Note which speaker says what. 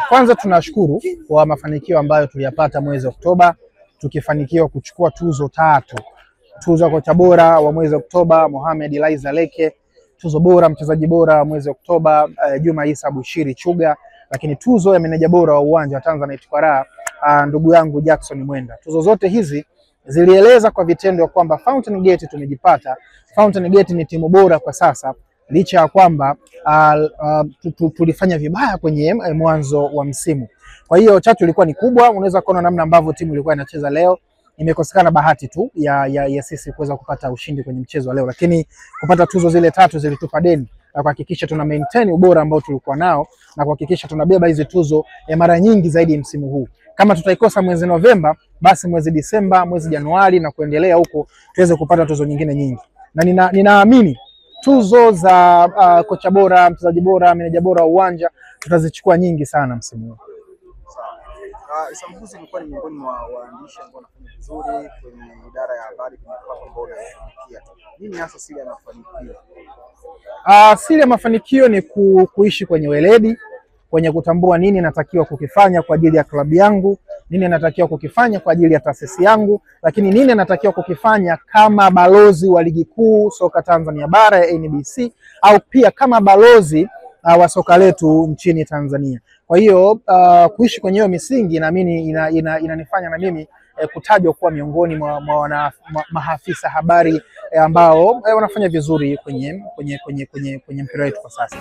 Speaker 1: Kwanza tunashukuru kwa mafanikio ambayo tuliyapata mwezi Oktoba, tukifanikiwa kuchukua tuzo 3. Tuzo ya kocha bora wa mwezi Oktoba Mohamed Eliza Leke, tuzo bora mchezaji bora wa mwezi Oktoba Juma Isa Bushiri Chuga, lakini tuzo ya meneja bora wa uwanja wa Tanzanite kwa raha ndugu yangu Jackson Mwenda. Tuzo zote hizi zilieleza kwa vitendo kwamba Fountain Gate tumejipata. Fountain Gate ni timu bora kwa sasa, licha ya kwamba tulifanya vibaya kwenye mwanzo wa msimu. Kwa hiyo chachu ilikuwa ni kubwa. Unaweza kuona namna ambavyo timu ilikuwa inacheza leo. Imekosekana bahati tu ya sisi kuweza kupata ushindi kwenye mchezo wa leo, lakini kupata tuzo zile 3 zilitupa deni na kuhakikisha tuna maintain ubora ambao tulikuwa nao na kuhakikisha tunabeba hizi tuzo mara nyingi zaidi msimu huu. Kama tutaikosa mwezi Novemba, basi mwezi Disemba, mwezi Januari na kuendelea huko tuweze kupata tuzo nyingine nyingi. Na ninaamini tuzo za kocha bora, mchezaji bora, meneja bora wa uwanja tutazichukua nyingi sana msimu huu.
Speaker 2: Sambuzi ilikuwa ni miongoni mwa waandishi ambao wanafanya vizuri kwenye idara ya habari kwenye platform bora ya kufikia. Nini hasa siri ya mafanikio?
Speaker 1: Siri ya mafanikio ni kuishi kwenye weledi, kwenye kutambua nini natakiwa kukifanya kwa ajili ya klabu yangu, nini natakiwa kukifanya kwa ajili ya taasisi yangu, lakini nini natakiwa kukifanya kama balozi wa ligi kuu soka Tanzania bara ya NBC, au pia kama balozi wa soka letu nchini Tanzania. Kwa hiyo kuishi kwenye hiyo misingi naamini inanifanya na mimi kutajwa kuwa miongoni mwa maafisa habari ambao wanafanya vizuri kwenye mpira wetu kwa sasa.